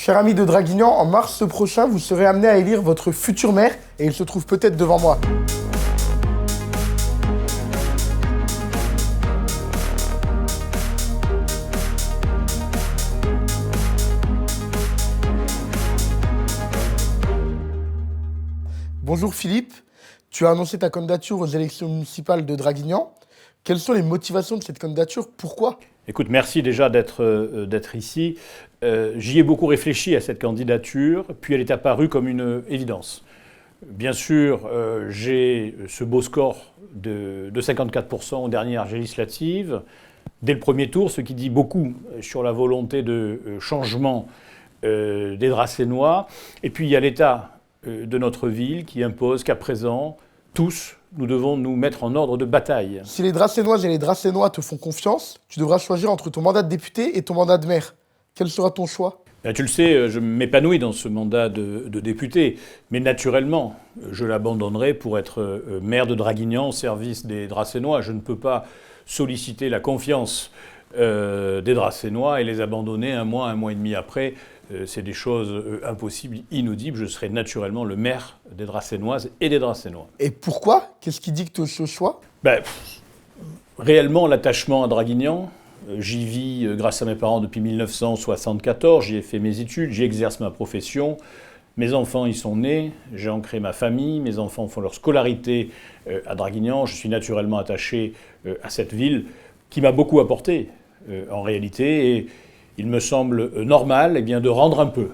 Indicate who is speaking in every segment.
Speaker 1: Cher ami de Draguignan, en mars prochain, vous serez amené à élire votre futur maire et il se trouve peut-être devant moi. Bonjour Philippe, tu as annoncé ta candidature aux élections municipales de Draguignan. Quelles sont les motivations de cette candidature? Pourquoi?
Speaker 2: Écoute, merci déjà d'être ici. J'y ai beaucoup réfléchi à cette candidature, puis elle est apparue comme une évidence. Bien sûr, j'ai ce beau score de 54% aux dernières législatives, dès le premier tour, ce qui dit beaucoup sur la volonté de changement des Dracénois. Et puis il y a l'état de notre ville qui impose qu'à présent, tous, nous devons nous mettre en ordre de bataille.
Speaker 1: Si les Dracénoises et les Dracénois te font confiance, tu devras choisir entre ton mandat de député et ton mandat de maire. Quel sera ton choix?
Speaker 2: Tu le sais, je m'épanouis dans ce mandat de député, mais naturellement, je l'abandonnerai pour être maire de Draguignan au service des Dracénois. Je ne peux pas solliciter la confiance des Dracénois et les abandonner un mois et demi après. C'est des choses impossibles, inaudibles. Je serai naturellement le maire des Dracénoises et des Dracénois.
Speaker 1: Et pourquoi? Qu'est-ce qui dicte ce choix?
Speaker 2: Réellement, l'attachement à Draguignan. J'y vis grâce à mes parents depuis 1974. J'y ai fait mes études, j'y exerce ma profession. Mes enfants y sont nés, j'ai ancré ma famille. Mes enfants font leur scolarité à Draguignan. Je suis naturellement attaché à cette ville qui m'a beaucoup apporté en réalité. Et il me semble normal de rendre un peu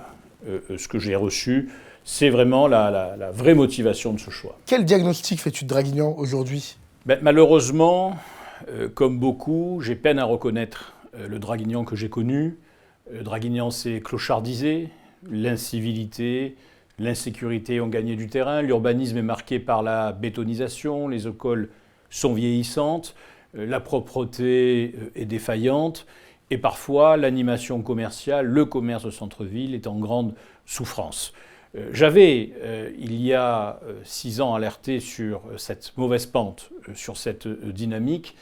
Speaker 2: ce que j'ai reçu. C'est vraiment la vraie motivation de ce choix.
Speaker 1: Quel diagnostic fais-tu de Draguignan aujourd'hui?
Speaker 2: Malheureusement, comme beaucoup, j'ai peine à reconnaître le Draguignan que j'ai connu. Draguignan s'est clochardisé, l'incivilité, l'insécurité ont gagné du terrain, l'urbanisme est marqué par la bétonisation, les écoles sont vieillissantes, la propreté est défaillante. Et parfois, l'animation commerciale, le commerce de centre-ville est en grande souffrance. J'avais, il y a 6 ans, alerté sur cette mauvaise pente, sur cette dynamique.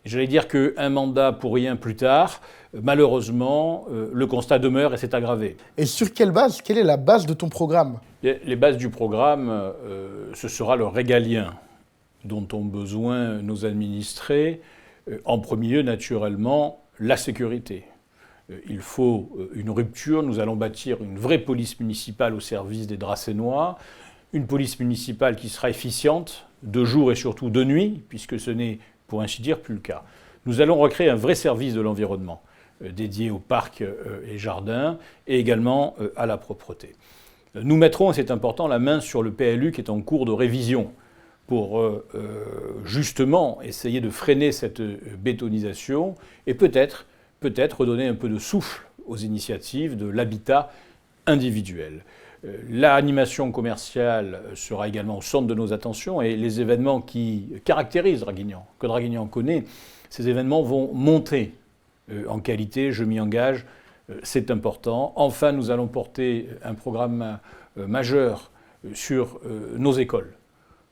Speaker 2: J'allais dire qu'un mandat pour rien plus tard, malheureusement, le constat demeure et s'est aggravé.
Speaker 1: Et sur quelle base? Quelle est la base de ton programme?
Speaker 2: Les bases du programme, ce sera le régalien dont ont besoin nos administrés. En premier lieu, naturellement, la sécurité. Il faut une rupture. Nous allons bâtir une vraie police municipale au service des Dracénois. Une police municipale qui sera efficiente de jour et surtout de nuit, puisque ce n'est, pour ainsi dire, plus le cas. Nous allons recréer un vrai service de l'environnement, dédié aux parcs et jardins, et également à la propreté. Nous mettrons, et c'est important, la main sur le PLU qui est en cours de révision, pour justement essayer de freiner cette bétonisation et peut-être redonner un peu de souffle aux initiatives de l'habitat individuel. L'animation commerciale sera également au centre de nos attentions et les événements qui caractérisent Draguignan, que Draguignan connaît, ces événements vont monter en qualité, je m'y engage, c'est important. Enfin, nous allons porter un programme majeur sur nos écoles,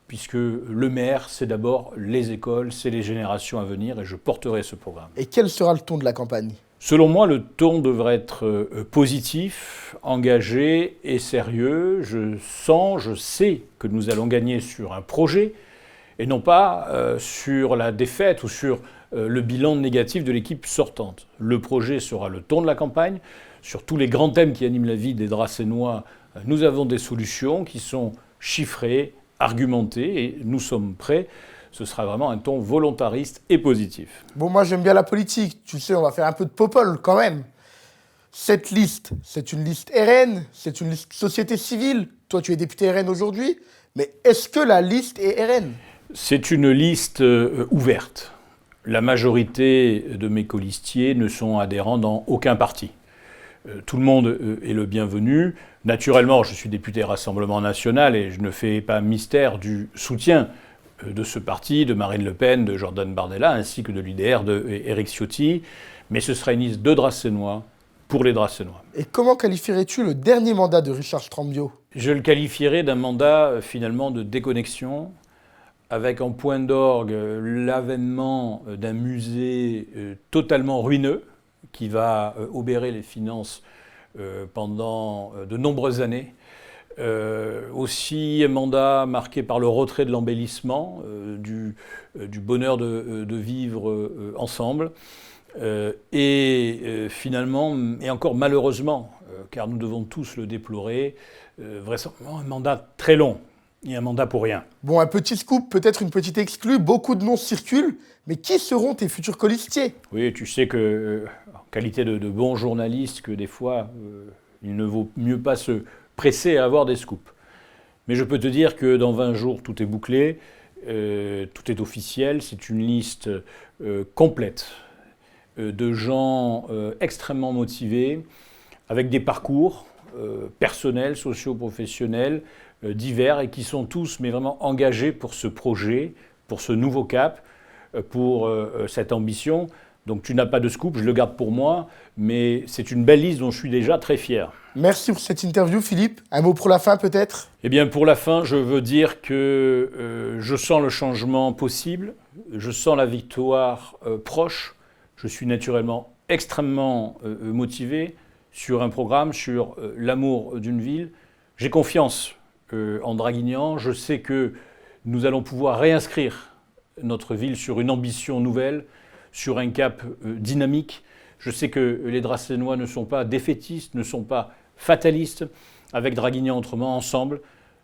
Speaker 2: puisque le maire, c'est d'abord les écoles, c'est les générations à venir, et je porterai ce programme.
Speaker 1: Et quel sera le ton de la campagne?
Speaker 2: Selon moi, le ton devrait être positif, engagé et sérieux. Je sais que nous allons gagner sur un projet, et non pas sur la défaite ou sur le bilan négatif de l'équipe sortante. Le projet sera le ton de la campagne. Sur tous les grands thèmes qui animent la vie des Dracénois, nous avons des solutions qui sont chiffrées, argumenté et nous sommes prêts. Ce sera vraiment un ton volontariste et positif.
Speaker 1: Bon, moi j'aime bien la politique. Tu sais, on va faire un peu de popol quand même. Cette liste, c'est une liste RN, c'est une liste société civile. Toi, tu es député RN aujourd'hui. Mais est-ce que la liste est RN?
Speaker 2: C'est une liste ouverte. La majorité de mes colistiers ne sont adhérents dans aucun parti. Tout le monde est le bienvenu. Naturellement, je suis député Rassemblement National et je ne fais pas mystère du soutien de ce parti, de Marine Le Pen, de Jordan Bardella, ainsi que de l'UDR d'Éric Ciotti. Mais ce sera une liste de Dracénois pour les Dracénois.
Speaker 1: Et comment qualifierais-tu le dernier mandat de Richard Strambio?
Speaker 2: Je le qualifierais d'un mandat finalement de déconnexion, avec en point d'orgue l'avènement d'un musée totalement ruineux, qui va obérer les finances pendant de nombreuses années. Aussi un mandat marqué par le retrait de l'embellissement, du bonheur de vivre ensemble. Finalement, et encore malheureusement, car nous devons tous le déplorer, vraisemblablement un mandat très long et un mandat pour rien.
Speaker 1: Bon, un petit scoop, peut-être une petite exclue, beaucoup de noms circulent, mais qui seront tes futurs colistiers?
Speaker 2: Oui, tu sais que, en qualité de bon journaliste, que des fois, il ne vaut mieux pas se presser à avoir des scoops. Mais je peux te dire que dans 20 jours, tout est bouclé, tout est officiel, c'est une liste complète de gens extrêmement motivés, avec des parcours personnels, socio-professionnels, divers, et qui sont tous mais vraiment engagés pour ce projet, pour ce nouveau cap, pour cette ambition. Donc tu n'as pas de scoop, je le garde pour moi, mais c'est une belle liste dont je suis déjà très fier.
Speaker 1: Merci pour cette interview, Philippe. Un mot pour la fin, peut-être?
Speaker 2: Eh bien, pour la fin, je veux dire que je sens le changement possible, je sens la victoire proche. Je suis naturellement extrêmement motivé sur un programme, sur l'amour d'une ville. J'ai confiance en Draguignan. Je sais que nous allons pouvoir réinscrire notre ville sur une ambition nouvelle, sur un cap dynamique. Je sais que les Dracénois ne sont pas défaitistes, ne sont pas fatalistes. Avec Draguignan Autrement, ensemble,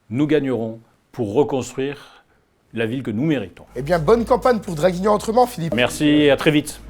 Speaker 2: nous gagnerons pour reconstruire la ville que nous méritons.
Speaker 1: Eh bien, bonne campagne pour Draguignan Autrement, Philippe.
Speaker 2: Merci et à très vite.